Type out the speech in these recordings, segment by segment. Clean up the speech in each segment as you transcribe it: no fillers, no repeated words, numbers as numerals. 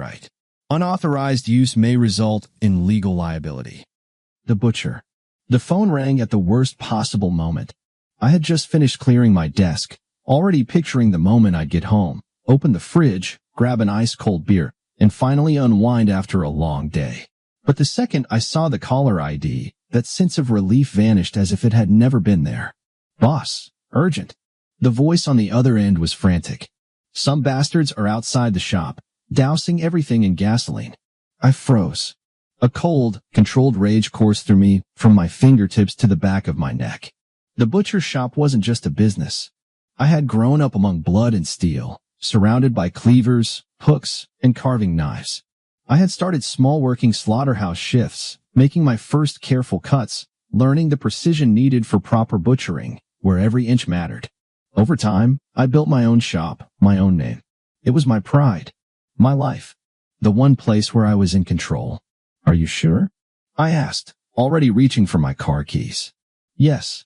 copyright. Unauthorized use may result in legal liability. The butcher. The phone rang at the worst possible moment. I had just finished clearing my desk, already picturing the moment I'd get home, open the fridge, grab an ice-cold beer, and finally unwind after a long day. But the second I saw the caller ID, that sense of relief vanished as if it had never been there. Boss, urgent. The voice on the other end was frantic. Some bastards are outside the shop, dousing everything in gasoline. I froze. A cold, controlled rage coursed through me, from my fingertips to the back of my neck. The butcher's shop wasn't just a business. I had grown up among blood and steel, surrounded by cleavers, hooks, and carving knives. I had started small working slaughterhouse shifts, making my first careful cuts, learning the precision needed for proper butchering, where every inch mattered. Over time, I built my own shop, my own name. It was my pride, my life, the one place where I was in control. Are you sure? I asked, already reaching for my car keys. Yes.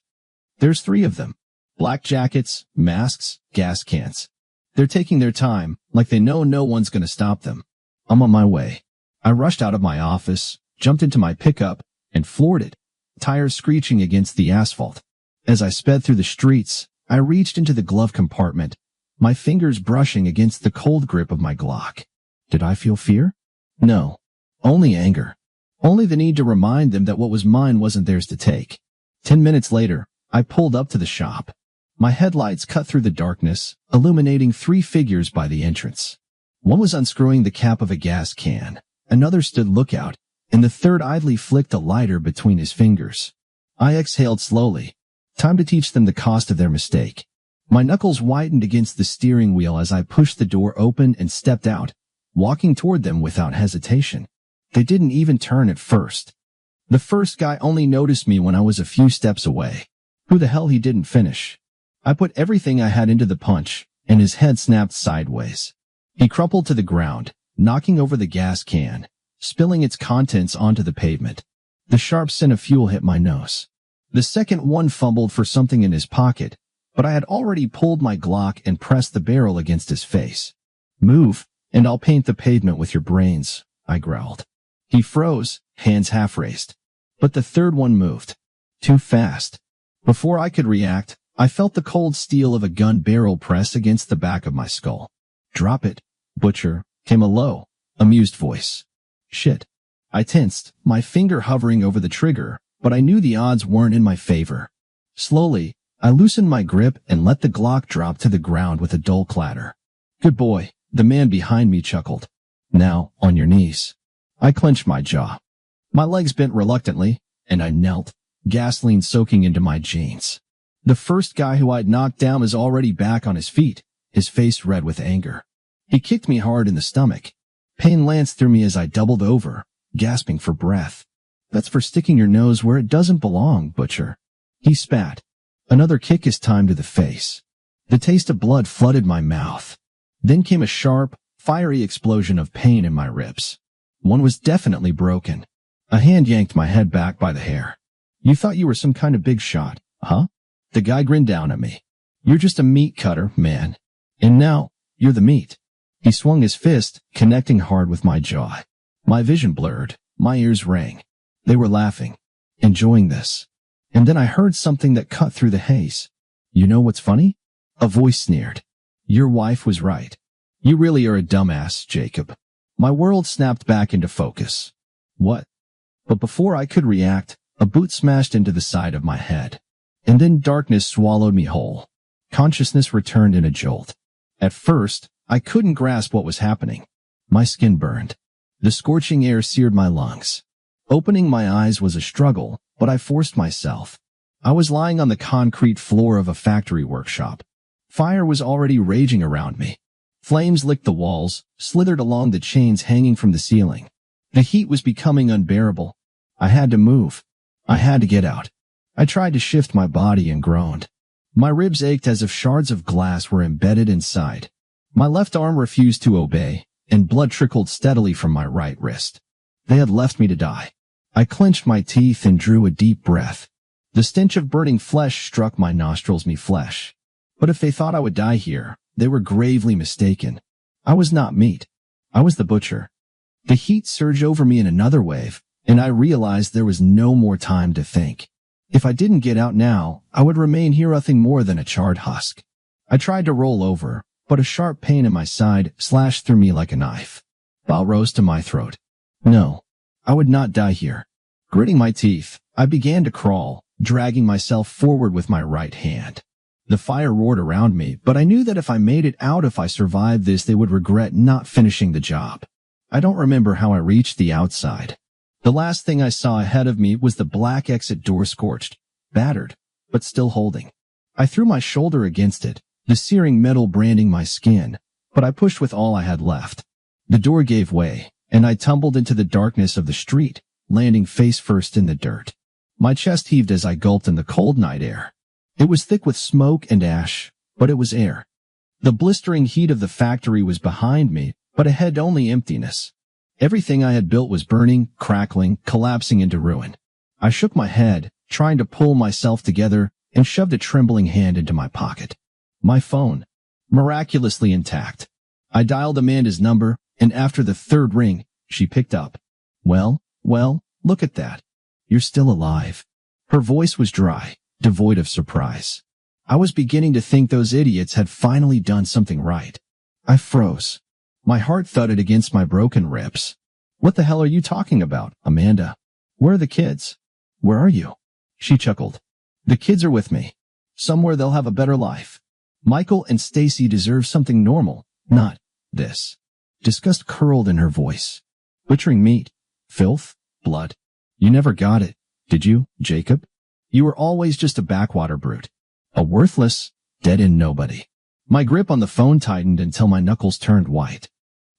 There's 3 of them. Black jackets, masks, gas cans. They're taking their time, like they know no one's gonna stop them. I'm on my way. I rushed out of my office, jumped into my pickup, and floored it, tires screeching against the asphalt. As I sped through the streets, I reached into the glove compartment, my fingers brushing against the cold grip of my Glock. Did I feel fear? No. Only anger. Only the need to remind them that what was mine wasn't theirs to take. 10 minutes later, I pulled up to the shop. My headlights cut through the darkness, illuminating 3 figures by the entrance. One was unscrewing the cap of a gas can, another stood lookout, and the third idly flicked a lighter between his fingers. I exhaled slowly. Time to teach them the cost of their mistake. My knuckles whitened against the steering wheel as I pushed the door open and stepped out, walking toward them without hesitation. They didn't even turn at first. The first guy only noticed me when I was a few steps away. Who the hell he didn't finish. I put everything I had into the punch, and his head snapped sideways. He crumpled to the ground, knocking over the gas can, spilling its contents onto the pavement. The sharp scent of fuel hit my nose. The second one fumbled for something in his pocket, but I had already pulled my Glock and pressed the barrel against his face. Move, and I'll paint the pavement with your brains, I growled. He froze, hands half raised. But the third one moved. Too fast. Before I could react, I felt the cold steel of a gun barrel press against the back of my skull. Drop it, butcher, came a low, amused voice. Shit. I tensed, my finger hovering over the trigger, but I knew the odds weren't in my favor. Slowly, I loosened my grip and let the Glock drop to the ground with a dull clatter. Good boy, the man behind me chuckled. Now, on your knees. I clenched my jaw. My legs bent reluctantly, and I knelt, gasoline soaking into my jeans. The first guy who I'd knocked down was already back on his feet, his face red with anger. He kicked me hard in the stomach. Pain lanced through me as I doubled over, gasping for breath. That's for sticking your nose where it doesn't belong, butcher. He spat. Another kick his time to the face. The taste of blood flooded my mouth. Then came a sharp, fiery explosion of pain in my ribs. One was definitely broken. A hand yanked my head back by the hair. You thought you were some kind of big shot, huh? The guy grinned down at me. You're just a meat cutter, man. And now, you're the meat. He swung his fist, connecting hard with my jaw. My vision blurred. My ears rang. They were laughing. Enjoying this. And then I heard something that cut through the haze. You know what's funny? A voice sneered. Your wife was right. You really are a dumbass, Jacob. My world snapped back into focus. What? But before I could react, a boot smashed into the side of my head. And then darkness swallowed me whole. Consciousness returned in a jolt. At first, I couldn't grasp what was happening. My skin burned. The scorching air seared my lungs. Opening my eyes was a struggle, but I forced myself. I was lying on the concrete floor of a factory workshop. Fire was already raging around me. Flames licked the walls, slithered along the chains hanging from the ceiling. The heat was becoming unbearable. I had to move. I had to get out. I tried to shift my body and groaned. My ribs ached as if shards of glass were embedded inside. My left arm refused to obey, and blood trickled steadily from my right wrist. They had left me to die. I clenched my teeth and drew a deep breath. The stench of burning flesh struck my nostrils me flesh. But if they thought I would die here, they were gravely mistaken. I was not meat. I was the butcher. The heat surged over me in another wave, and I realized there was no more time to think. If I didn't get out now, I would remain here nothing more than a charred husk. I tried to roll over, but a sharp pain in my side slashed through me like a knife. Bile rose to my throat. No, I would not die here. Gritting my teeth, I began to crawl, dragging myself forward with my right hand. The fire roared around me, but I knew that if I made it out, if I survived this, they would regret not finishing the job. I don't remember how I reached the outside. The last thing I saw ahead of me was the black exit door, scorched, battered, but still holding. I threw my shoulder against it, the searing metal branding my skin, but I pushed with all I had left. The door gave way, and I tumbled into the darkness of the street, landing face first in the dirt. My chest heaved as I gulped in the cold night air. It was thick with smoke and ash, but it was air. The blistering heat of the factory was behind me, but ahead only emptiness. Everything I had built was burning, crackling, collapsing into ruin. I shook my head, trying to pull myself together, and shoved a trembling hand into my pocket. My phone, miraculously intact. I dialed Amanda's number, and after the third ring, she picked up. Well, look at that. You're still alive. Her voice was dry, devoid of surprise. I was beginning to think those idiots had finally done something right. I froze. My heart thudded against my broken ribs. What the hell are you talking about, Amanda? Where are the kids? Where are you? She chuckled. The kids are with me. Somewhere they'll have a better life. Michael and Stacy deserve something normal, not this. Disgust curled in her voice. Butchering meat, filth, blood. You never got it, did you, Jacob? You were always just a backwater brute. A worthless, dead-end nobody. My grip on the phone tightened until my knuckles turned white.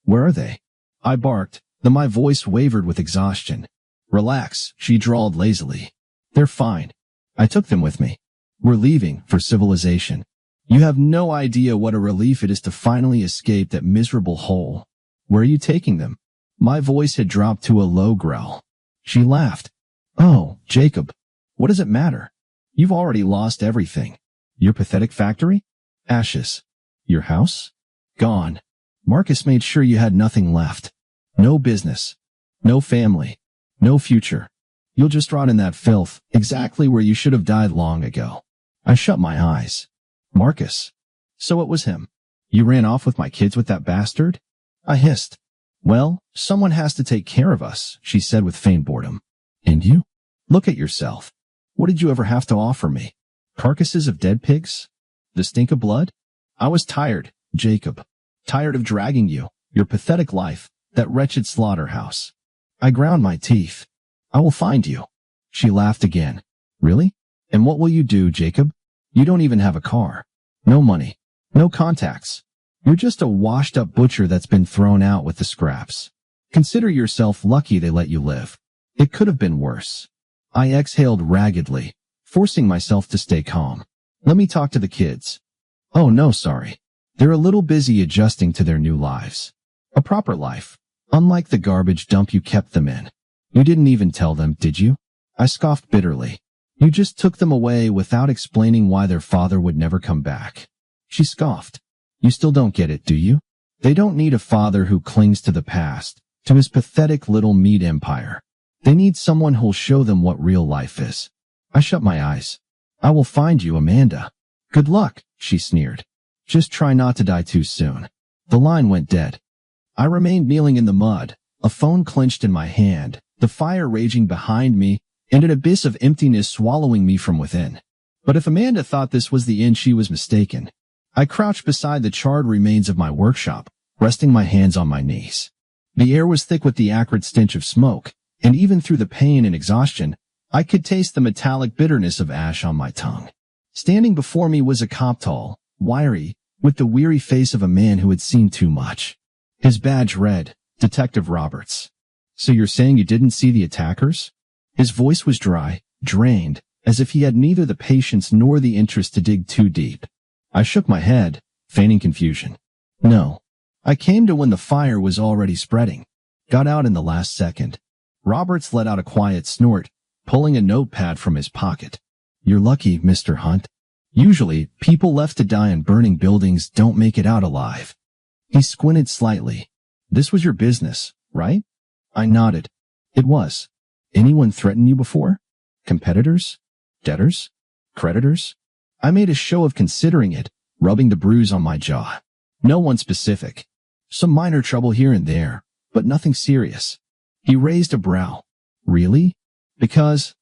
Where are they? I barked, though my voice wavered with exhaustion. Relax, she drawled lazily. They're fine. I took them with me. We're leaving for civilization. You have no idea what a relief it is to finally escape that miserable hole. Where are you taking them? My voice had dropped to a low growl. She laughed. Oh, Jacob. What does it matter? You've already lost everything. Your pathetic factory? Ashes. Your house? Gone. Marcus made sure you had nothing left. No business. No family. No future. You'll just rot in that filth, exactly where you should have died long ago. I shut my eyes. Marcus. So it was him. You ran off with my kids with that bastard? I hissed. Well, someone has to take care of us, she said with faint boredom. And you? Look at yourself. What did you ever have to offer me? Carcasses of dead pigs? The stink of blood? I was tired, Jacob. Tired of dragging you, your pathetic life, that wretched slaughterhouse. I ground my teeth. I will find you. She laughed again. Really? And what will you do, Jacob? You don't even have a car. No money. No contacts. You're just a washed-up butcher that's been thrown out with the scraps. Consider yourself lucky they let you live. It could have been worse. I exhaled raggedly, forcing myself to stay calm. Let me talk to the kids. Oh no, sorry. They're a little busy adjusting to their new lives. A proper life, unlike the garbage dump you kept them in. You didn't even tell them, did you? I scoffed bitterly. You just took them away without explaining why their father would never come back. She scoffed. You still don't get it, do you? They don't need a father who clings to the past, to his pathetic little meat empire. They need someone who'll show them what real life is. I shut my eyes. I will find you, Amanda. Good luck, she sneered. Just try not to die too soon. The line went dead. I remained kneeling in the mud, a phone clenched in my hand, the fire raging behind me, and an abyss of emptiness swallowing me from within. But if Amanda thought this was the end, she was mistaken. I crouched beside the charred remains of my workshop, resting my hands on my knees. The air was thick with the acrid stench of smoke, and even through the pain and exhaustion, I could taste the metallic bitterness of ash on my tongue. Standing before me was a cop, tall, wiry, with the weary face of a man who had seen too much. His badge read, Detective Roberts. So you're saying you didn't see the attackers? His voice was dry, drained, as if he had neither the patience nor the interest to dig too deep. I shook my head, feigning confusion. No. I came to when the fire was already spreading. Got out in the last second. Roberts let out a quiet snort, pulling a notepad from his pocket. You're lucky, Mr. Hunt. Usually, people left to die in burning buildings don't make it out alive. He squinted slightly. This was your business, right? I nodded. It was. Anyone threaten you before? Competitors? Debtors? Creditors? I made a show of considering it, rubbing the bruise on my jaw. No one specific. Some minor trouble here and there, but nothing serious. He raised a brow. Really? Because,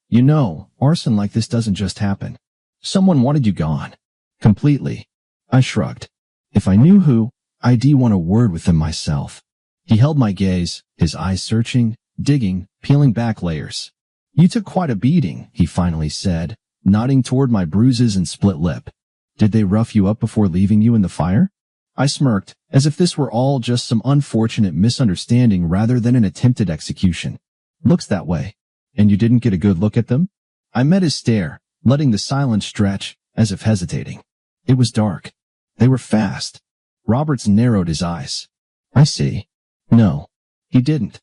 arson like this doesn't just happen. Someone wanted you gone. Completely. I shrugged. If I knew who, I'd want a word with them myself. He held my gaze, his eyes searching, digging, peeling back layers. You took quite a beating, he finally said, nodding toward my bruises and split lip. Did they rough you up before leaving you in the fire? I smirked, as if this were all just some unfortunate misunderstanding rather than an attempted execution. Looks that way. And you didn't get a good look at them? I met his stare, letting the silence stretch, as if hesitating. It was dark. They were fast. Roberts narrowed his eyes. I see. No, he didn't.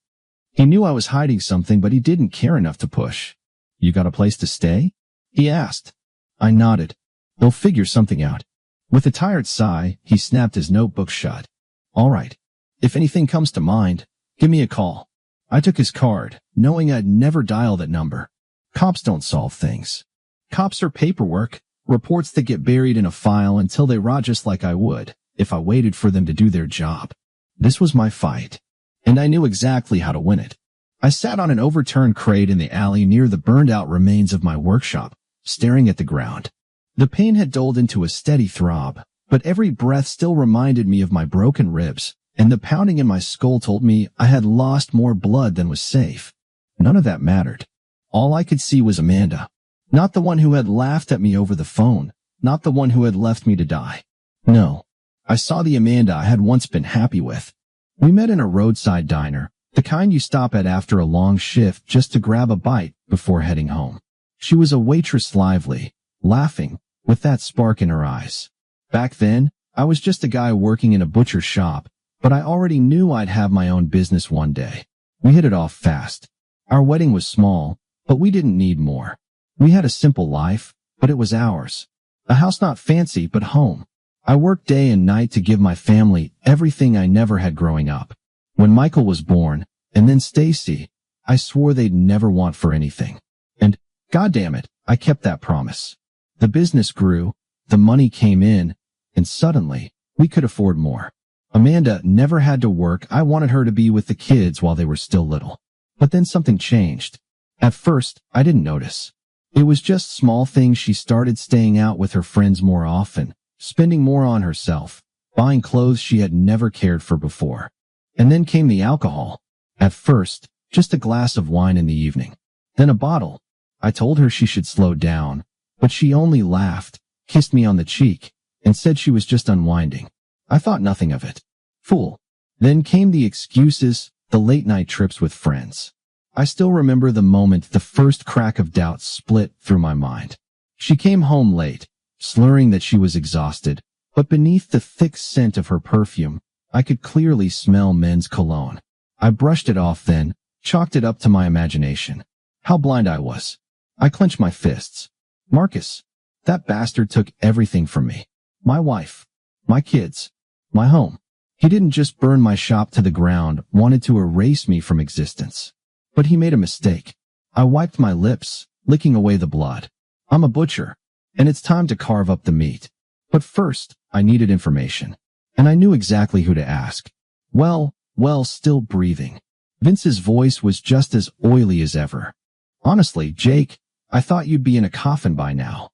He knew I was hiding something, but he didn't care enough to push. You got a place to stay? He asked. I nodded. They'll figure something out. With a tired sigh, he snapped his notebook shut. All right. If anything comes to mind, give me a call. I took his card, knowing I'd never dial that number. Cops don't solve things. Cops are paperwork, reports that get buried in a file until they rot just like I would, if I waited for them to do their job. This was my fight, and I knew exactly how to win it. I sat on an overturned crate in the alley near the burned-out remains of my workshop, staring at the ground. The pain had dulled into a steady throb, but every breath still reminded me of my broken ribs, and the pounding in my skull told me I had lost more blood than was safe. None of that mattered. All I could see was Amanda. Not the one who had laughed at me over the phone, not the one who had left me to die. No, I saw the Amanda I had once been happy with. We met in a roadside diner, the kind you stop at after a long shift just to grab a bite before heading home. She was a waitress, lively, laughing, with that spark in her eyes. Back then, I was just a guy working in a butcher shop, but I already knew I'd have my own business one day. We hit it off fast. Our wedding was small, but we didn't need more. We had a simple life, but it was ours. A house not fancy, but home. I worked day and night to give my family everything I never had growing up. When Michael was born, and then Stacy, I swore they'd never want for anything. And, goddamn it, I kept that promise. The business grew, the money came in, and suddenly, we could afford more. Amanda never had to work. I wanted her to be with the kids while they were still little. But then something changed. At first, I didn't notice. It was just small things. She started staying out with her friends more often, spending more on herself, buying clothes she had never cared for before. And then came the alcohol. At first, just a glass of wine in the evening. Then a bottle. I told her she should slow down, but she only laughed, kissed me on the cheek, and said she was just unwinding. I thought nothing of it. Fool. Then came the excuses, the late-night trips with friends. I still remember the moment the first crack of doubt split through my mind. She came home late, slurring that she was exhausted, but beneath the thick scent of her perfume, I could clearly smell men's cologne. I brushed it off then, chalked it up to my imagination. How blind I was. I clenched my fists. Marcus, that bastard took everything from me. My wife, my kids, my home. He didn't just burn my shop to the ground, wanted to erase me from existence. But he made a mistake. I wiped my lips, licking away the blood. I'm a butcher, and it's time to carve up the meat. But first, I needed information. And I knew exactly who to ask. Well, still breathing. Vince's voice was just as oily as ever. Honestly, Jake, I thought you'd be in a coffin by now.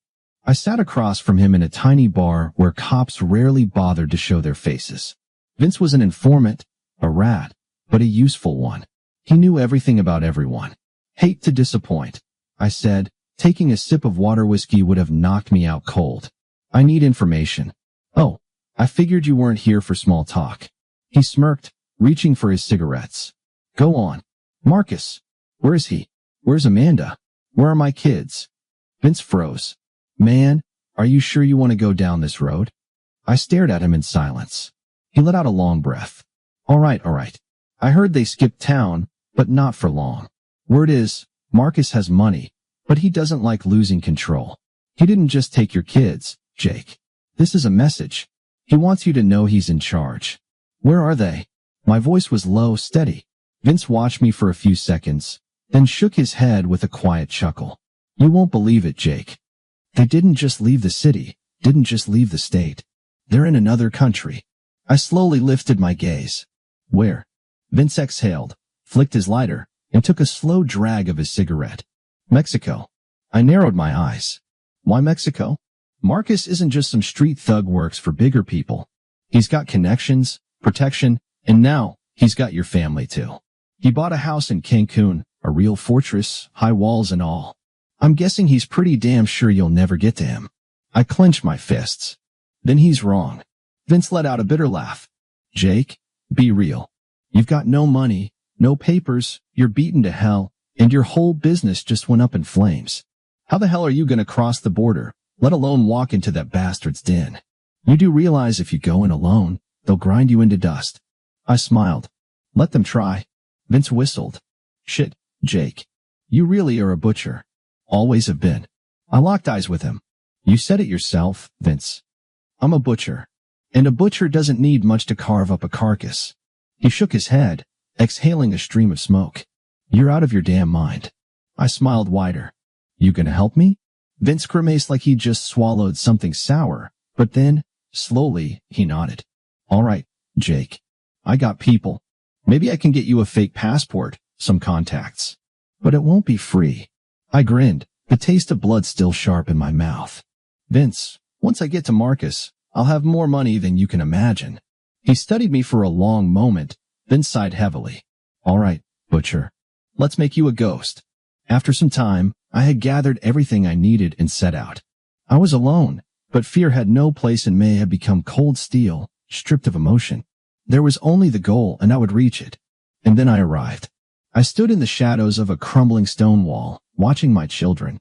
I sat across from him in a tiny bar where cops rarely bothered to show their faces. Vince was an informant, a rat, but a useful one. He knew everything about everyone. Hate to disappoint, I said. Taking a sip of water whiskey would have knocked me out cold. I need information. Oh, I figured you weren't here for small talk. He smirked, reaching for his cigarettes. Go on. Marcus, where is he? Where's Amanda? Where are my kids? Vince froze. Man, are you sure you want to go down this road? I stared at him in silence. He let out a long breath. All right. I heard they skipped town, but not for long. Word is, Marcus has money, but he doesn't like losing control. He didn't just take your kids, Jake. This is a message. He wants you to know he's in charge. Where are they? My voice was low, steady. Vince watched me for a few seconds, then shook his head with a quiet chuckle. You won't believe it, Jake. They didn't just leave the city, didn't just leave the state. They're in another country. I slowly lifted my gaze. Where? Vince exhaled, flicked his lighter, and took a slow drag of his cigarette. Mexico. I narrowed my eyes. Why Mexico? Marcus isn't just some street thug works for bigger people. He's got connections, protection, and now he's got your family too. He bought a house in Cancun, a real fortress, high walls and all. I'm guessing he's pretty damn sure you'll never get to him. I clenched my fists. Then he's wrong. Vince let out a bitter laugh. Jake, be real. You've got no money, no papers, you're beaten to hell, and your whole business just went up in flames. How the hell are you going to cross the border, let alone walk into that bastard's den? You do realize if you go in alone, they'll grind you into dust. I smiled. Let them try. Vince whistled. Shit, Jake. You really are a butcher. Always have been. I locked eyes with him. You said it yourself, Vince. I'm a butcher. And a butcher doesn't need much to carve up a carcass. He shook his head, exhaling a stream of smoke. You're out of your damn mind. I smiled wider. You gonna help me? Vince grimaced like he'd just swallowed something sour, but then, slowly, he nodded. All right, Jake. I got people. Maybe I can get you a fake passport, some contacts. But it won't be free. I grinned, the taste of blood still sharp in my mouth. Vince, once I get to Marcus, I'll have more money than you can imagine. He studied me for a long moment, then sighed heavily. All right, butcher. Let's make you a ghost. After some time, I had gathered everything I needed and set out. I was alone, but fear had no place and may have become cold steel, stripped of emotion. There was only the goal and I would reach it. And then I arrived. I stood in the shadows of a crumbling stone wall, watching my children.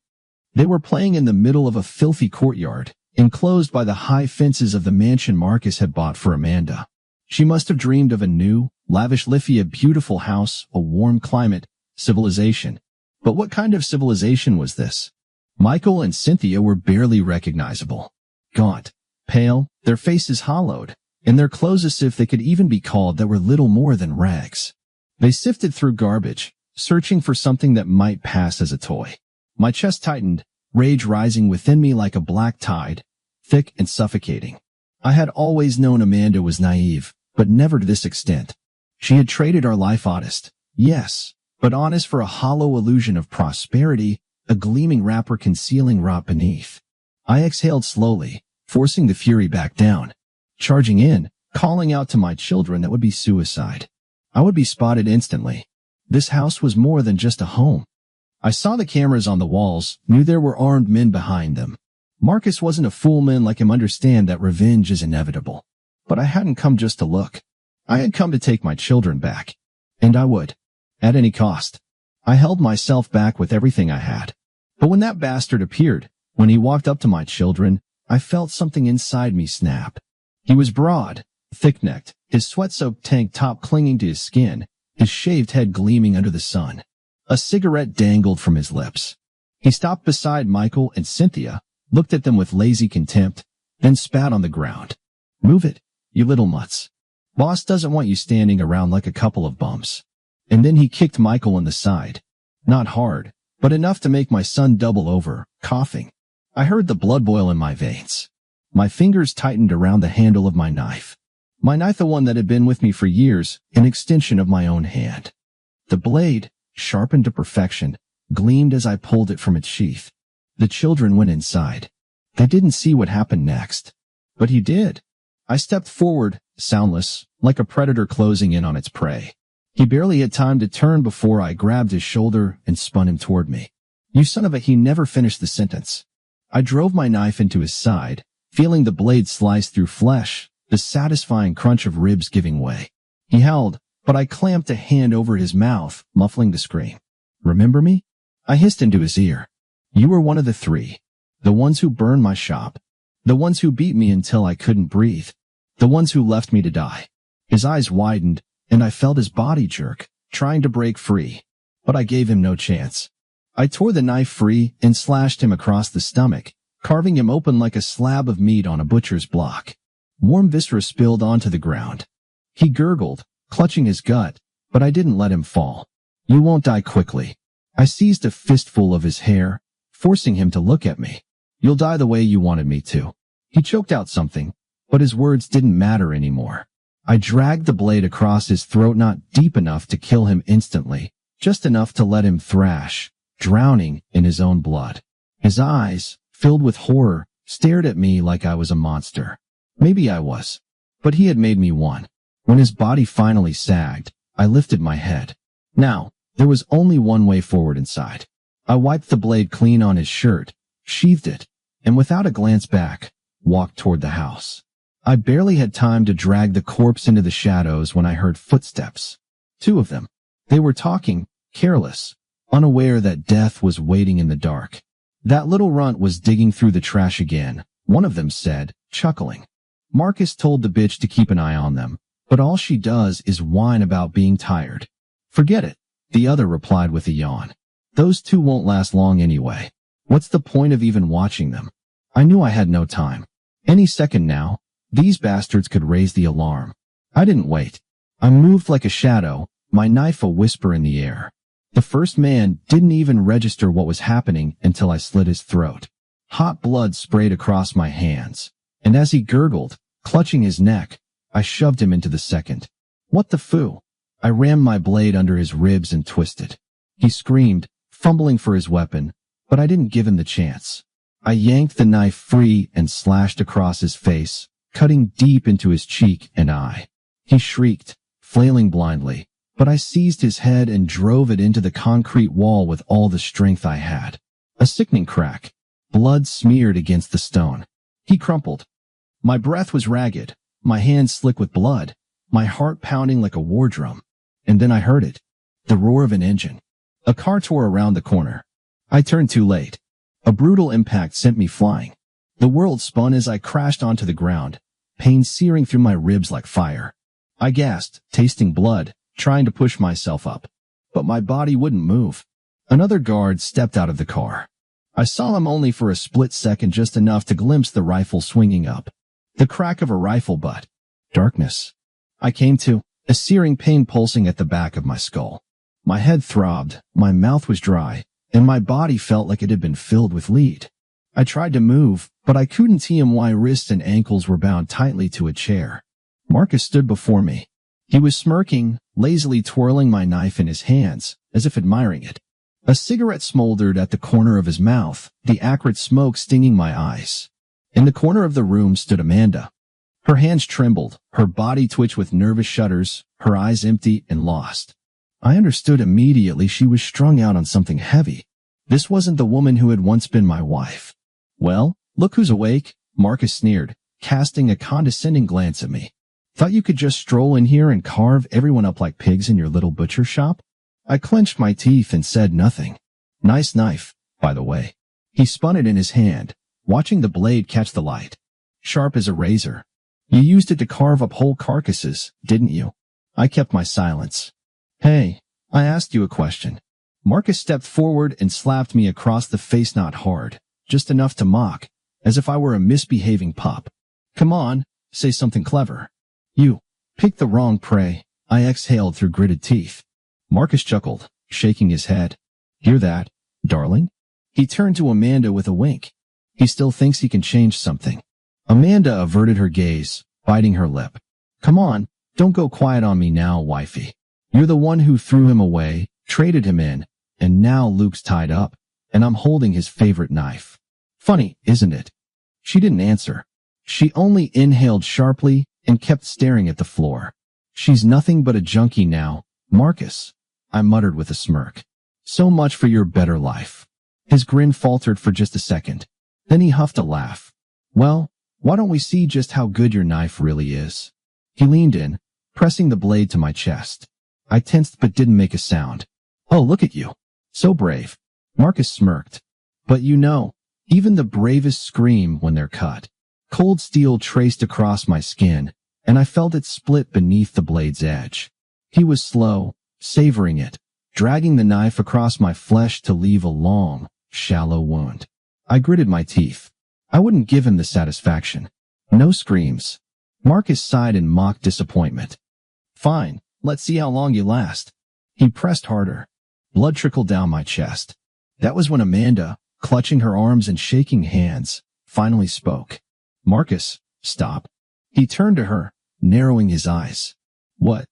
They were playing in the middle of a filthy courtyard, enclosed by the high fences of the mansion Marcus had bought for Amanda. She must have dreamed of a new, lavish Lithia beautiful house, a warm climate, civilization. But what kind of civilization was this? Michael and Cynthia were barely recognizable. Gaunt, pale, their faces hollowed, and their clothes as if they could even be called that were little more than rags. They sifted through garbage, searching for something that might pass as a toy. My chest tightened, rage rising within me like a black tide, thick and suffocating. I had always known Amanda was naive, but never to this extent. She had traded our life honest, yes, but honest for a hollow illusion of prosperity, a gleaming wrapper concealing rot beneath. I exhaled slowly, forcing the fury back down. Charging in, calling out to my children that would be suicide. I would be spotted instantly. This house was more than just a home. I saw the cameras on the walls, knew there were armed men behind them. Marcus wasn't a fool, men like him understand that revenge is inevitable. But I hadn't come just to look. I had come to take my children back. And I would. At any cost. I held myself back with everything I had. But when that bastard appeared, when he walked up to my children, I felt something inside me snap. He was broad, thick-necked, his sweat-soaked tank top clinging to his skin, his shaved head gleaming under the sun. A cigarette dangled from his lips. He stopped beside Michael and Cynthia, looked at them with lazy contempt, then spat on the ground. Move it, you little mutts. Boss doesn't want you standing around like a couple of bums. And then he kicked Michael in the side. Not hard, but enough to make my son double over, coughing. I heard the blood boil in my veins. My fingers tightened around the handle of my knife. My knife, the one that had been with me for years, an extension of my own hand. The blade, sharpened to perfection, gleamed as I pulled it from its sheath. The children went inside. They didn't see what happened next. But he did. I stepped forward, soundless, like a predator closing in on its prey. He barely had time to turn before I grabbed his shoulder and spun him toward me. You son of a... He never finished the sentence. I drove my knife into his side, feeling the blade slice through flesh, the satisfying crunch of ribs giving way. He howled, but I clamped a hand over his mouth, muffling the scream. Remember me? I hissed into his ear. You were one of the three. The ones who burned my shop. The ones who beat me until I couldn't breathe. The ones who left me to die. His eyes widened, and I felt his body jerk, trying to break free. But I gave him no chance. I tore the knife free and slashed him across the stomach, carving him open like a slab of meat on a butcher's block. Warm viscera spilled onto the ground. He gurgled, clutching his gut, but I didn't let him fall. You won't die quickly. I seized a fistful of his hair, forcing him to look at me. You'll die the way you wanted me to. He choked out something, but his words didn't matter anymore. I dragged the blade across his throat, not deep enough to kill him instantly, just enough to let him thrash, drowning in his own blood. His eyes, filled with horror, stared at me like I was a monster. Maybe I was, but he had made me one. When his body finally sagged, I lifted my head. Now, there was only one way forward inside. I wiped the blade clean on his shirt, sheathed it, and without a glance back, walked toward the house. I barely had time to drag the corpse into the shadows when I heard footsteps. 2 of them. They were talking, careless, unaware that death was waiting in the dark. That little runt was digging through the trash again, one of them said, chuckling. Marcus told the bitch to keep an eye on them, but all she does is whine about being tired. Forget it, the other replied with a yawn. Those 2 won't last long anyway. What's the point of even watching them? I knew I had no time. Any second now, these bastards could raise the alarm. I didn't wait. I moved like a shadow, my knife a whisper in the air. The first man didn't even register what was happening until I slit his throat. Hot blood sprayed across my hands, and as he gurgled, clutching his neck, I shoved him into the second. What the foo? I rammed my blade under his ribs and twisted. He screamed, fumbling for his weapon, but I didn't give him the chance. I yanked the knife free and slashed across his face, cutting deep into his cheek and eye. He shrieked, flailing blindly, but I seized his head and drove it into the concrete wall with all the strength I had. A sickening crack. Blood smeared against the stone. He crumpled. My breath was ragged, my hands slick with blood, my heart pounding like a war drum. And then I heard it. The roar of an engine. A car tore around the corner. I turned too late. A brutal impact sent me flying. The world spun as I crashed onto the ground, pain searing through my ribs like fire. I gasped, tasting blood, trying to push myself up. But my body wouldn't move. Another guard stepped out of the car. I saw him only for a split second, just enough to glimpse the rifle swinging up. The crack of a rifle butt. Darkness. I came to, a searing pain pulsing at the back of my skull. My head throbbed, my mouth was dry, and my body felt like it had been filled with lead. I tried to move, but I couldn't see him. My wrists and ankles were bound tightly to a chair. Marcus stood before me. He was smirking, lazily twirling my knife in his hands, as if admiring it. A cigarette smoldered at the corner of his mouth, the acrid smoke stinging my eyes. In the corner of the room stood Amanda. Her hands trembled, her body twitched with nervous shudders, her eyes empty and lost. I understood immediately she was strung out on something heavy. This wasn't the woman who had once been my wife. Well, look who's awake, Marcus sneered, casting a condescending glance at me. Thought you could just stroll in here and carve everyone up like pigs in your little butcher shop? I clenched my teeth and said nothing. Nice knife, by the way. He spun it in his hand, watching the blade catch the light. Sharp as a razor. You used it to carve up whole carcasses, didn't you? I kept my silence. Hey, I asked you a question. Marcus stepped forward and slapped me across the face, not hard, just enough to mock, as if I were a misbehaving pup. Come on, say something clever. You picked the wrong prey, I exhaled through gritted teeth. Marcus chuckled, shaking his head. Hear that, darling? He turned to Amanda with a wink. He still thinks he can change something. Amanda averted her gaze, biting her lip. Come on, don't go quiet on me now, wifey. You're the one who threw him away, traded him in, and now Luke's tied up, and I'm holding his favorite knife. Funny, isn't it? She didn't answer. She only inhaled sharply and kept staring at the floor. She's nothing but a junkie now, Marcus, I muttered with a smirk. So much for your better life. His grin faltered for just a second. Then he huffed a laugh. Well, why don't we see just how good your knife really is? He leaned in, pressing the blade to my chest. I tensed but didn't make a sound. Oh, look at you. So brave. Marcus smirked. But you know, even the bravest scream when they're cut. Cold steel traced across my skin, and I felt it split beneath the blade's edge. He was slow, savoring it, dragging the knife across my flesh to leave a long, shallow wound. I gritted my teeth. I wouldn't give him the satisfaction. No screams. Marcus sighed in mock disappointment. Fine, Let's see how long you last. He pressed harder. Blood trickled down my chest. That was when Amanda, clutching her arms and shaking hands, finally spoke. Marcus, stop. He turned to her, narrowing his eyes. What?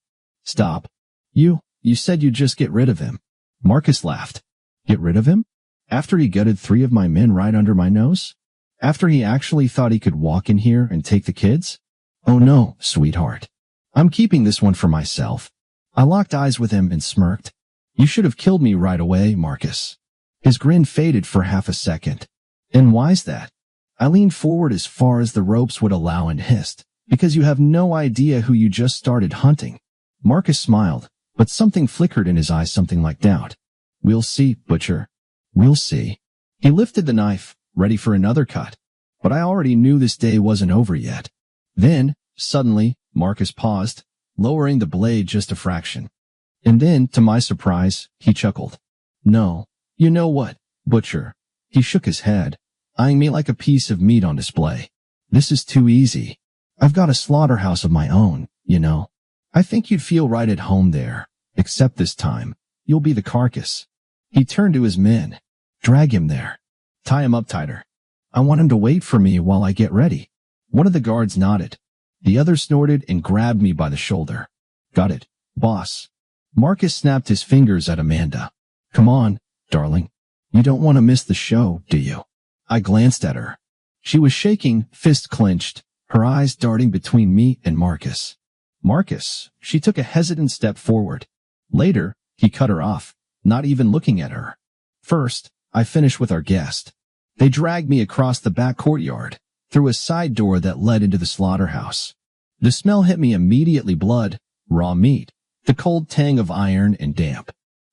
Stop. You said you'd just get rid of him. Marcus laughed. Get rid of him? After he gutted 3 of my men right under my nose? After he actually thought he could walk in here and take the kids? Oh no, sweetheart. I'm keeping this one for myself. I locked eyes with him and smirked. You should have killed me right away, Marcus. His grin faded for half a second. And why's that? I leaned forward as far as the ropes would allow and hissed. Because you have no idea who you just started hunting. Marcus smiled, but something flickered in his eyes, something like doubt. We'll see, Butcher. We'll see. He lifted the knife, ready for another cut. But I already knew this day wasn't over yet. Then, suddenly, Marcus paused, lowering the blade just a fraction. And then, to my surprise, he chuckled. No, you know what, Butcher? He shook his head, eyeing me like a piece of meat on display. This is too easy. I've got a slaughterhouse of my own, you know. I think you'd feel right at home there, except this time, you'll be the carcass. He turned to his men. Drag him there. Tie him up tighter. I want him to wait for me while I get ready. One of the guards nodded. The other snorted and grabbed me by the shoulder. Got it, boss. Marcus snapped his fingers at Amanda. Come on, darling. You don't want to miss the show, do you? I glanced at her. She was shaking, fist clenched, her eyes darting between me and Marcus. Marcus, she took a hesitant step forward. Later, he cut her off, not even looking at her. First, I finished with our guest. They dragged me across the back courtyard, through a side door that led into the slaughterhouse. The smell hit me immediately: blood, raw meat, the cold tang of iron and damp.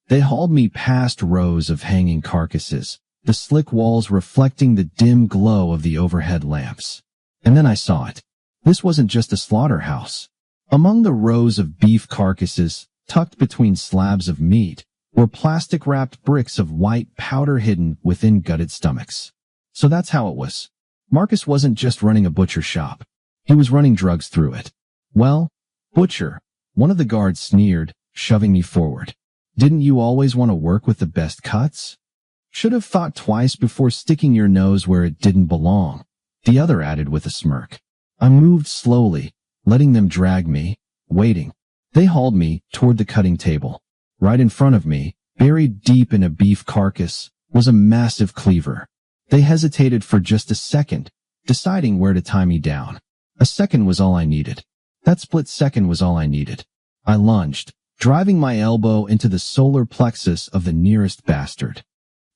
They hauled me past rows of hanging carcasses, the slick walls reflecting the dim glow of the overhead lamps. And then I saw it. This wasn't just a slaughterhouse. Among the rows of beef carcasses, tucked between slabs of meat, were plastic-wrapped bricks of white powder hidden within gutted stomachs. So that's how it was. Marcus wasn't just running a butcher shop. He was running drugs through it. Well, Butcher, one of the guards sneered, shoving me forward. Didn't you always want to work with the best cuts? Should have thought twice before sticking your nose where it didn't belong, the other added with a smirk. I moved slowly, letting them drag me, waiting. They hauled me toward the cutting table. Right in front of me, buried deep in a beef carcass, was a massive cleaver. They hesitated for just a second, deciding where to tie me down. A second was all I needed. That split second was all I needed. I lunged, driving my elbow into the solar plexus of the nearest bastard.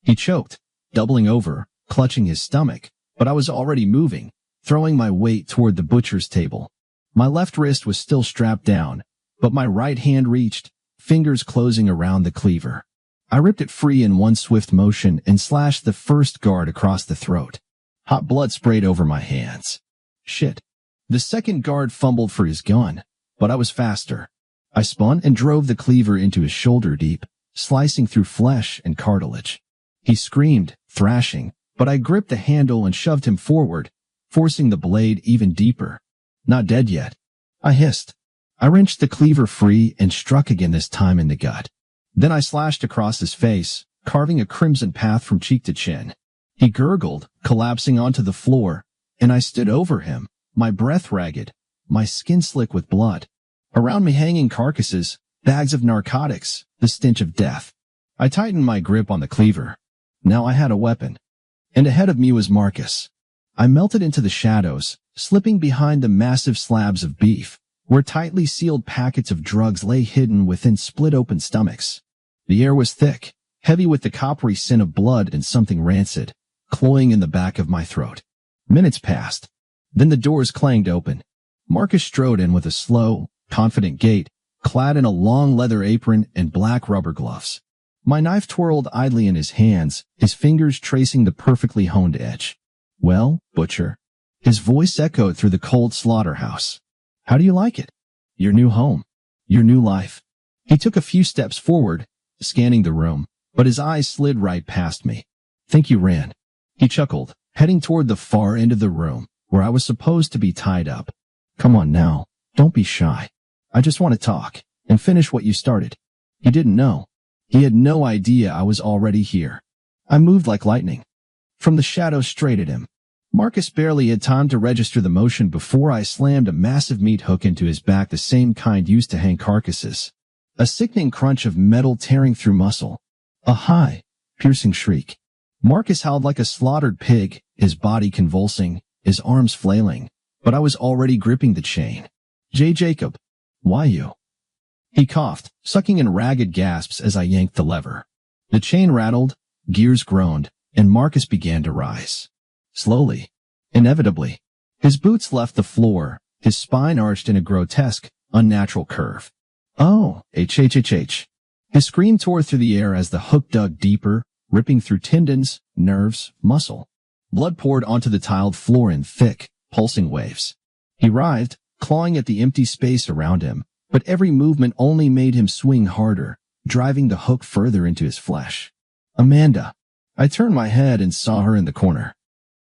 He choked, doubling over, clutching his stomach, but I was already moving, throwing my weight toward the butcher's table. My left wrist was still strapped down, but my right hand reached, fingers closing around the cleaver. I ripped it free in one swift motion and slashed the first guard across the throat. Hot blood sprayed over my hands. Shit. The second guard fumbled for his gun, but I was faster. I spun and drove the cleaver into his shoulder deep, slicing through flesh and cartilage. He screamed, thrashing, but I gripped the handle and shoved him forward, forcing the blade even deeper. Not dead yet. I hissed. I wrenched the cleaver free and struck again, this time in the gut. Then I slashed across his face, carving a crimson path from cheek to chin. He gurgled, collapsing onto the floor, and I stood over him, my breath ragged, my skin slick with blood. Around me hanging carcasses, bags of narcotics, the stench of death. I tightened my grip on the cleaver. Now I had a weapon. And ahead of me was Marcus. I melted into the shadows, slipping behind the massive slabs of beef, where tightly sealed packets of drugs lay hidden within split-open stomachs. The air was thick, heavy with the coppery scent of blood and something rancid, cloying in the back of my throat. Minutes passed. Then the doors clanged open. Marcus strode in with a slow, confident gait, clad in a long leather apron and black rubber gloves. My knife twirled idly in his hands, his fingers tracing the perfectly honed edge. Well, Butcher. His voice echoed through the cold slaughterhouse. How do you like it? Your new home. Your new life. He took a few steps forward, scanning the room, but his eyes slid right past me. Think you ran. He chuckled, heading toward the far end of the room, where I was supposed to be tied up. Come on now, don't be shy. I just want to talk, and finish what you started. He didn't know. He had no idea I was already here. I moved like lightning, from the shadows straight at him. Marcus barely had time to register the motion before I slammed a massive meat hook into his back, the same kind used to hang carcasses. A sickening crunch of metal tearing through muscle. A high, piercing shriek. Marcus howled like a slaughtered pig, his body convulsing, his arms flailing, but I was already gripping the chain. Jacob. Why you? He coughed, sucking in ragged gasps as I yanked the lever. The chain rattled, gears groaned, and Marcus began to rise. Slowly. Inevitably. His boots left the floor, his spine arched in a grotesque, unnatural curve. Oh, H. His scream tore through the air as the hook dug deeper, ripping through tendons, nerves, muscle. Blood poured onto the tiled floor in thick, pulsing waves. He writhed, clawing at the empty space around him, but every movement only made him swing harder, driving the hook further into his flesh. Amanda. I turned my head and saw her in the corner.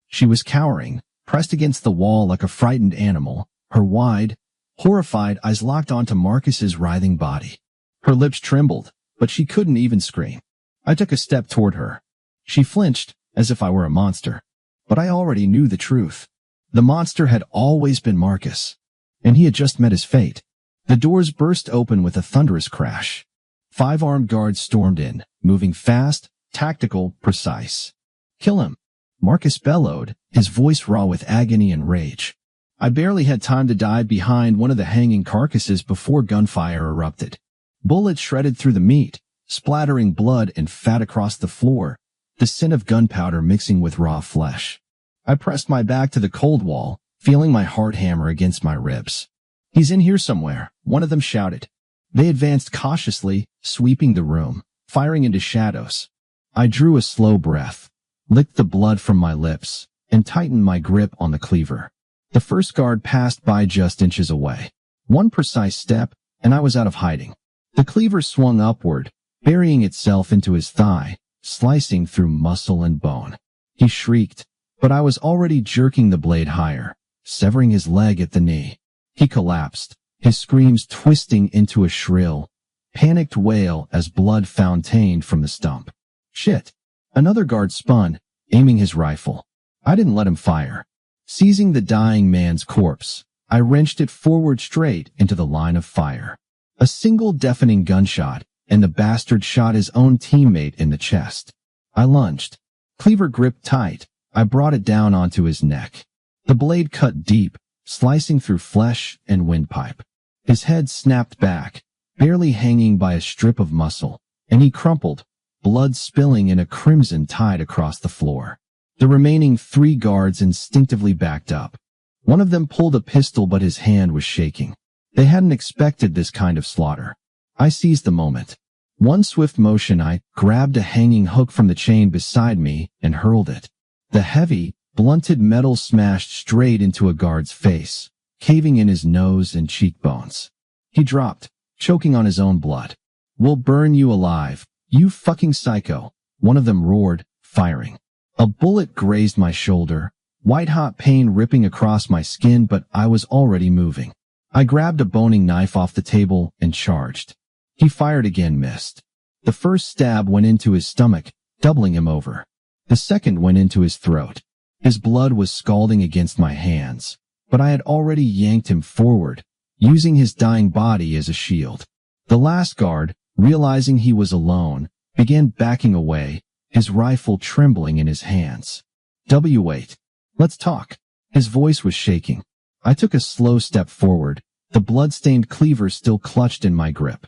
She was cowering, pressed against the wall like a frightened animal, her wide, horrified eyes locked onto Marcus's writhing body. Her lips trembled, but she couldn't even scream. I took a step toward her. She flinched, as if I were a monster. But I already knew the truth. The monster had always been Marcus, and he had just met his fate. The doors burst open with a thunderous crash. 5 armed guards stormed in, moving fast, tactical, precise. Kill him, Marcus bellowed, his voice raw with agony and rage. I barely had time to dive behind one of the hanging carcasses before gunfire erupted. Bullets shredded through the meat, splattering blood and fat across the floor, the scent of gunpowder mixing with raw flesh. I pressed my back to the cold wall, feeling my heart hammer against my ribs. He's in here somewhere, one of them shouted. They advanced cautiously, sweeping the room, firing into shadows. I drew a slow breath, licked the blood from my lips, and tightened my grip on the cleaver. The first guard passed by just inches away. One precise step, and I was out of hiding. The cleaver swung upward, burying itself into his thigh, slicing through muscle and bone. He shrieked, but I was already jerking the blade higher, severing his leg at the knee. He collapsed, his screams twisting into a shrill, panicked wail as blood fountained from the stump. Shit! Another guard spun, aiming his rifle. I didn't let him fire. Seizing the dying man's corpse, I wrenched it forward straight into the line of fire. A single deafening gunshot, and the bastard shot his own teammate in the chest. I lunged. Cleaver gripped tight. I brought it down onto his neck. The blade cut deep, slicing through flesh and windpipe. His head snapped back, barely hanging by a strip of muscle, and he crumpled, blood spilling in a crimson tide across the floor. The remaining 3 guards instinctively backed up. One of them pulled a pistol, but his hand was shaking. They hadn't expected this kind of slaughter. I seized the moment. One swift motion, I grabbed a hanging hook from the chain beside me and hurled it. The heavy, blunted metal smashed straight into a guard's face, caving in his nose and cheekbones. He dropped, choking on his own blood. We'll burn you alive, you fucking psycho, one of them roared, firing. A bullet grazed my shoulder, white-hot pain ripping across my skin, but I was already moving. I grabbed a boning knife off the table and charged. He fired again, missed. The first stab went into his stomach, doubling him over. The second went into his throat. His blood was scalding against my hands, but I had already yanked him forward, using his dying body as a shield. The last guard, realizing he was alone, began backing away, his rifle trembling in his hands. Wait. Let's talk. His voice was shaking. I took a slow step forward, the blood-stained cleaver still clutched in my grip.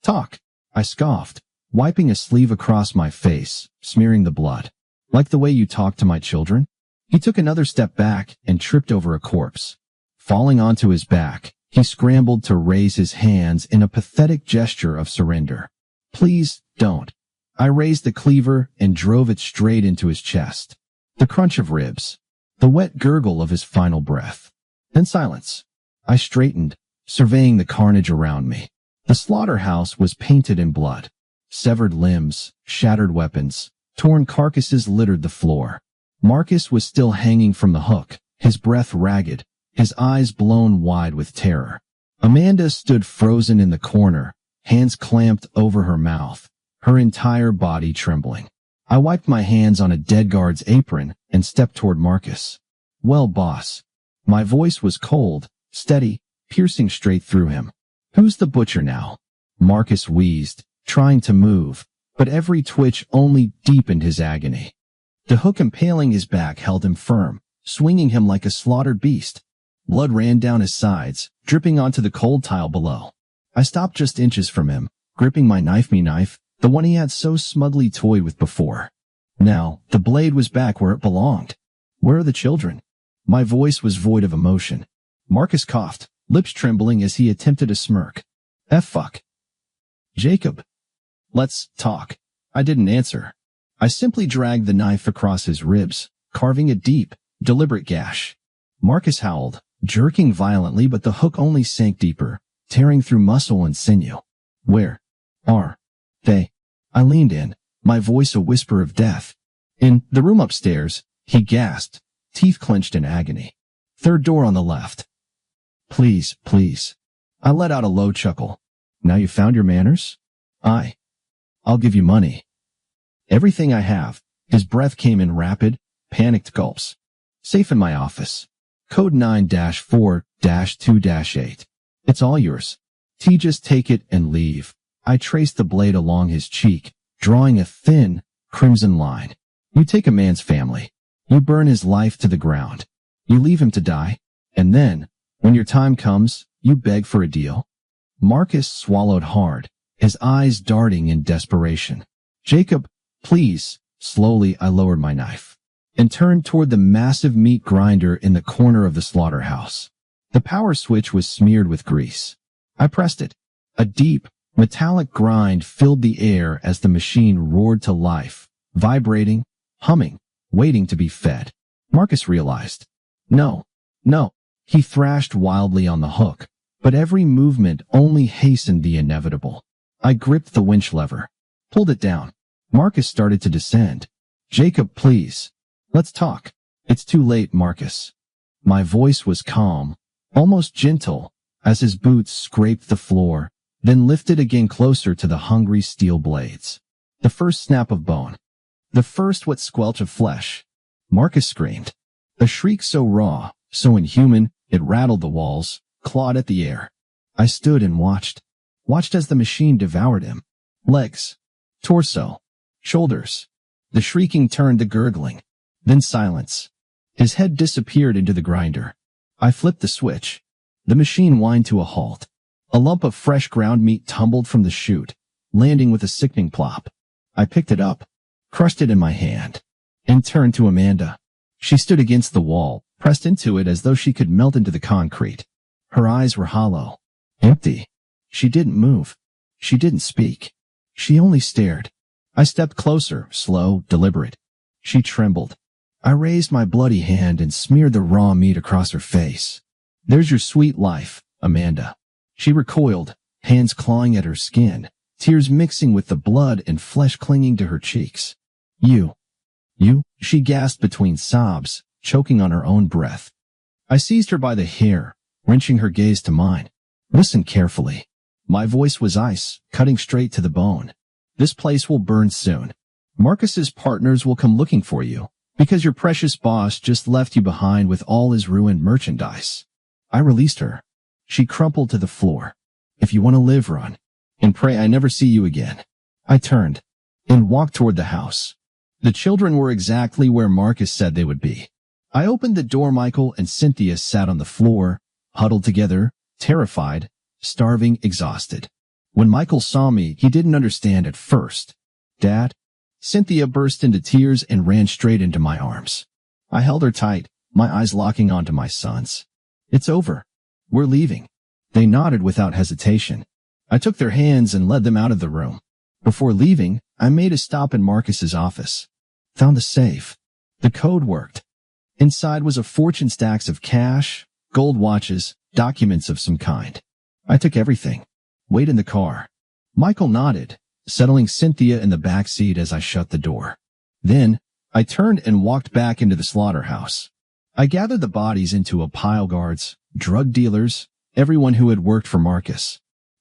Talk, I scoffed, wiping a sleeve across my face, smearing the blood. Like the way you talk to my children? He took another step back and tripped over a corpse. Falling onto his back, he scrambled to raise his hands in a pathetic gesture of surrender. Please, don't. I raised the cleaver and drove it straight into his chest. The crunch of ribs. The wet gurgle of his final breath. Then silence. I straightened, surveying the carnage around me. The slaughterhouse was painted in blood. Severed limbs, shattered weapons, torn carcasses littered the floor. Marcus was still hanging from the hook, his breath ragged, his eyes blown wide with terror. Amanda stood frozen in the corner, hands clamped over her mouth, her entire body trembling. I wiped my hands on a dead guard's apron and stepped toward Marcus. "Well, boss." My voice was cold, steady, piercing straight through him. "Who's the butcher now?" Marcus wheezed, trying to move, but every twitch only deepened his agony. The hook impaling his back held him firm, swinging him like a slaughtered beast. Blood ran down his sides, dripping onto the cold tile below. I stopped just inches from him, gripping my knife, the one he had so smugly toyed with before. Now, the blade was back where it belonged. "Where are the children?" My voice was void of emotion. Marcus coughed, lips trembling as he attempted a smirk. Fuck. "Jacob." "Let's talk." I didn't answer. I simply dragged the knife across his ribs, carving a deep, deliberate gash. Marcus howled, jerking violently, but the hook only sank deeper, tearing through muscle and sinew. "Where are they?" I leaned in, my voice a whisper of death. "In the room upstairs," he gasped, teeth clenched in agony. "Third door on the left." Please. I let out a low chuckle. "Now you found your manners?" I'll give you money." "Everything I have." His breath came in rapid, panicked gulps. "Safe in my office. Code 9-4-2-8. It's all yours. Just take it and leave." I traced the blade along his cheek, drawing a thin, crimson line. "You take a man's family. You burn his life to the ground. You leave him to die. And then, when your time comes, you beg for a deal." Marcus swallowed hard, his eyes darting in desperation. "Jacob, please." Slowly, I lowered my knife and turned toward the massive meat grinder in the corner of the slaughterhouse. The power switch was smeared with grease. I pressed it. A deep, metallic grind filled the air as the machine roared to life, vibrating, humming, waiting to be fed. Marcus realized. No. He thrashed wildly on the hook, but every movement only hastened the inevitable. I gripped the winch lever, pulled it down. Marcus started to descend. "Jacob, please. Let's talk." "It's too late, Marcus." My voice was calm, almost gentle, as his boots scraped the floor, then lifted again closer to the hungry steel blades. The first snap of bone. The first wet squelch of flesh. Marcus screamed. A shriek so raw, so inhuman, it rattled the walls, clawed at the air. I stood and watched as the machine devoured him. Legs, torso, shoulders. The shrieking turned to gurgling, then silence. His head disappeared into the grinder. I flipped the switch. The machine whined to a halt. A lump of fresh ground meat tumbled from the chute, landing with a sickening plop. I picked it up, crushed it in my hand, and turned to Amanda. She stood against the wall, pressed into it as though she could melt into the concrete. Her eyes were hollow, empty. She didn't move. She didn't speak. She only stared. I stepped closer, slow, deliberate. She trembled. I raised my bloody hand and smeared the raw meat across her face. "There's your sweet life, Amanda." She recoiled, hands clawing at her skin, tears mixing with the blood and flesh clinging to her cheeks. You, she gasped between sobs, choking on her own breath. I seized her by the hair, wrenching her gaze to mine. "Listen carefully." My voice was ice, cutting straight to the bone. "This place will burn soon. Marcus's partners will come looking for you, because your precious boss just left you behind with all his ruined merchandise." I released her. She crumpled to the floor. "If you want to live, run, and pray I never see you again." I turned and walked toward the house. The children were exactly where Marcus said they would be. I opened the door. Michael and Cynthia sat on the floor, huddled together, terrified, starving, exhausted. When Michael saw me, he didn't understand at first. "Dad?" Cynthia burst into tears and ran straight into my arms. I held her tight, my eyes locking onto my son's. "It's over. We're leaving." They nodded without hesitation. I took their hands and led them out of the room. Before leaving, I made a stop in Marcus's office. Found the safe. The code worked. Inside was a fortune, stacks of cash, gold watches, documents of some kind. I took everything. "Wait in the car." Michael nodded, settling Cynthia in the back seat as I shut the door. Then, I turned and walked back into the slaughterhouse. I gathered the bodies into a pile. Guards, drug dealers, everyone who had worked for Marcus.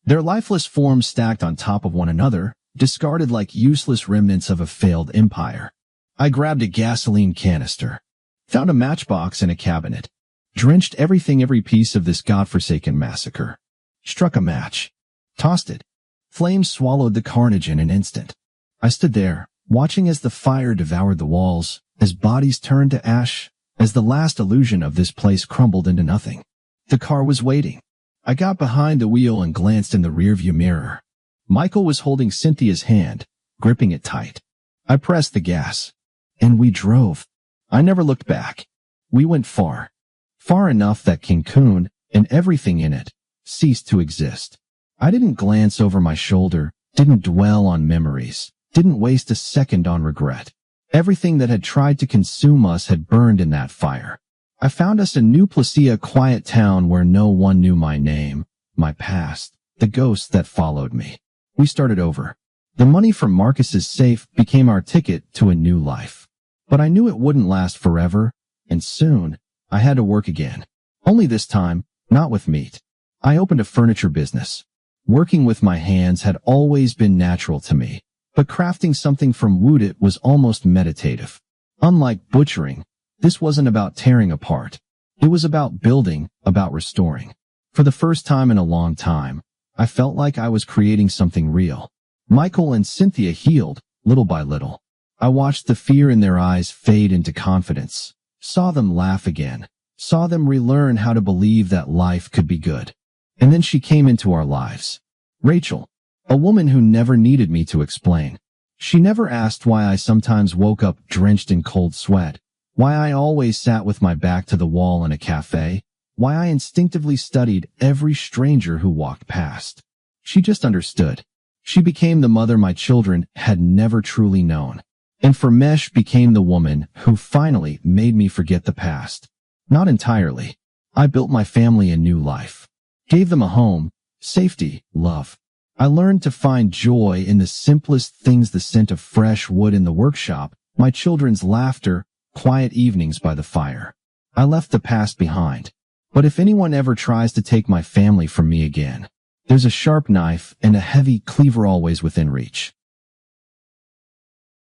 Their lifeless forms stacked on top of one another, discarded like useless remnants of a failed empire. I grabbed a gasoline canister, found a matchbox in a cabinet, drenched every piece of this godforsaken massacre, struck a match, tossed it. Flames swallowed the carnage in an instant. I stood there, watching as the fire devoured the walls, as bodies turned to ash, as the last illusion of this place crumbled into nothing. The car was waiting. I got behind the wheel and glanced in the rearview mirror. Michael was holding Cynthia's hand, gripping it tight. I pressed the gas, and we drove. I never looked back. We went far. Far enough that Cancun, and everything in it, ceased to exist. I didn't glance over my shoulder, didn't dwell on memories, didn't waste a second on regret. Everything that had tried to consume us had burned in that fire. I found us a New Placia quiet town where no one knew my name, my past, the ghosts that followed me. We started over. The money from Marcus's safe became our ticket to a new life. But I knew it wouldn't last forever, and soon, I had to work again. Only this time, not with meat. I opened a furniture business. Working with my hands had always been natural to me, but crafting something from wood was almost meditative. Unlike butchering, this wasn't about tearing apart. It was about building, about restoring. For the first time in a long time, I felt like I was creating something real. Michael and Cynthia healed, little by little. I watched the fear in their eyes fade into confidence, saw them laugh again, saw them relearn how to believe that life could be good. And then she came into our lives. Rachel, a woman who never needed me to explain. She never asked why I sometimes woke up drenched in cold sweat, why I always sat with my back to the wall in a cafe, why I instinctively studied every stranger who walked past. She just understood. She became the mother my children had never truly known. And Farmesh became the woman who finally made me forget the past. Not entirely. I built my family a new life. Gave them a home, safety, love. I learned to find joy in the simplest things: the scent of fresh wood in the workshop, my children's laughter, quiet evenings by the fire. I left the past behind. But if anyone ever tries to take my family from me again, there's a sharp knife and a heavy cleaver always within reach.